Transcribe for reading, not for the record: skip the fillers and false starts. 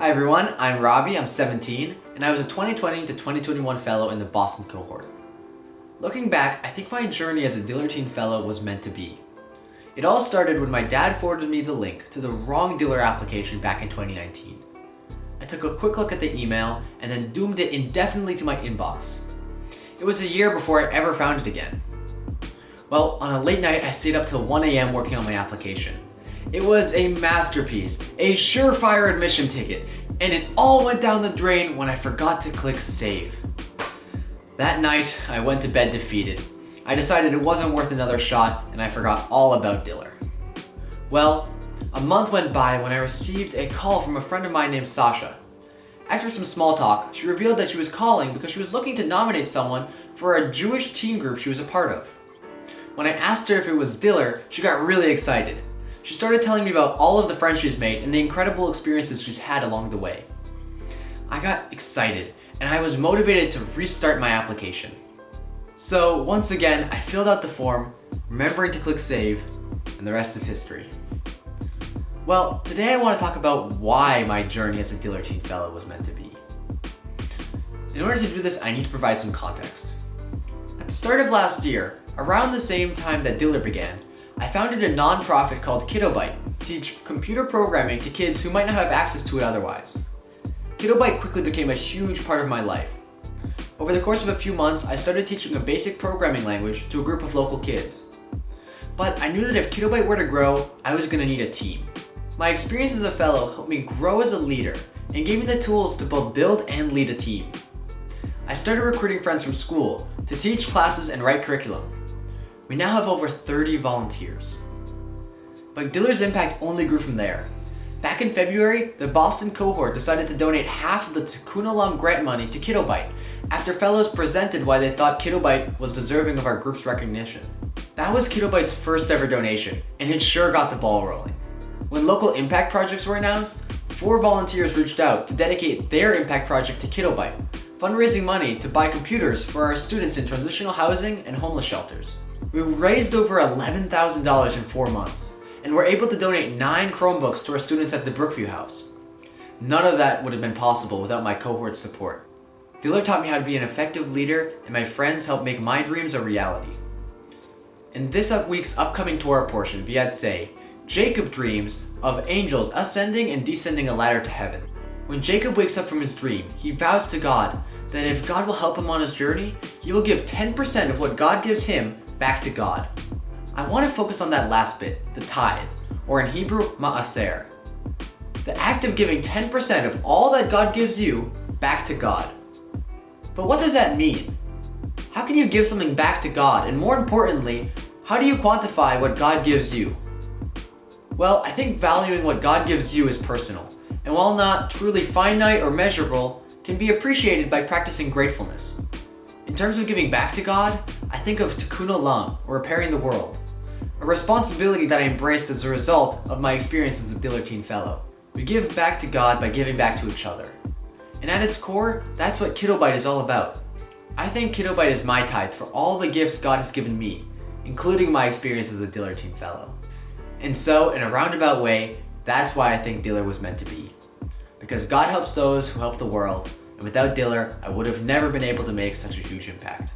Hi everyone, I'm Robbie, I'm 17, and I was a 2020 to 2021 fellow in the Boston cohort. Looking back, I think my journey as a Diller Teen Fellow was meant to be. It all started when my dad forwarded me the link to the wrong Diller application back in 2019. I took a quick look at the email and then doomed it indefinitely to my inbox. It was a year before I ever found it again. Well, on a late night, I stayed up till 1 a.m. working on my application. It was a masterpiece, a surefire admission ticket, and it all went down the drain when I forgot to click save. That night, I went to bed defeated. I decided it wasn't worth another shot, and I forgot all about Diller. Well, a month went by when I received a call from a friend of mine named Sasha. After some small talk, she revealed that she was calling because she was looking to nominate someone for a Jewish teen group she was a part of. When I asked her if it was Diller, she got really excited. She started telling me about all of the friends she's made and the incredible experiences she's had along the way. I got excited, and I was motivated to restart my application. So once again, I filled out the form, remembering to click save, and the rest is history. Well, today I want to talk about why my journey as a Diller Teen Fellow was meant to be. In order to do this, I need to provide some context. At the start of last year, around the same time that Diller began, I founded a non-profit called KiddoBite to teach computer programming to kids who might not have access to it otherwise. KiddoBite quickly became a huge part of my life. Over the course of a few months, I started teaching a basic programming language to a group of local kids. But I knew that if KiddoBite were to grow, I was going to need a team. My experience as a fellow helped me grow as a leader and gave me the tools to both build and lead a team. I started recruiting friends from school to teach classes and write curriculum. We now have over 30 volunteers. But Diller's impact only grew from there. Back in February, the Boston cohort decided to donate half of the Tikkun Olam grant money to KiddoBite after fellows presented why they thought KiddoBite was deserving of our group's recognition. That was KiddoBite's first ever donation, and it sure got the ball rolling. When local impact projects were announced, 4 volunteers reached out to dedicate their impact project to KiddoBite, fundraising money to buy computers for our students in transitional housing and homeless shelters. We raised over $11,000 in 4 months, and were able to donate 9 Chromebooks to our students at the Brookview House. None of that would have been possible without my cohort's support. Diller taught me how to be an effective leader, and my friends helped make my dreams a reality. In this week's upcoming Torah portion, we had say, Jacob dreams of angels ascending and descending a ladder to heaven. When Jacob wakes up from his dream, he vows to God that if God will help him on his journey, he will give 10% of what God gives him back to God. I want to focus on that last bit, the tithe, or in Hebrew, ma'aser. The act of giving 10% of all that God gives you back to God. But what does that mean? How can you give something back to God? And more importantly, how do you quantify what God gives you? Well, I think valuing what God gives you is personal, and while not truly finite or measurable, can be appreciated by practicing gratefulness. In terms of giving back to God, I think of Tikkun Olam, or repairing the world, a responsibility that I embraced as a result of my experience as a Diller Teen Fellow. We give back to God by giving back to each other. And at its core, that's what KiddoBite is all about. I think KiddoBite is my tithe for all the gifts God has given me, including my experience as a Diller Teen Fellow. And so, in a roundabout way, that's why I think Diller was meant to be. Because God helps those who help the world, and without Diller, I would have never been able to make such a huge impact.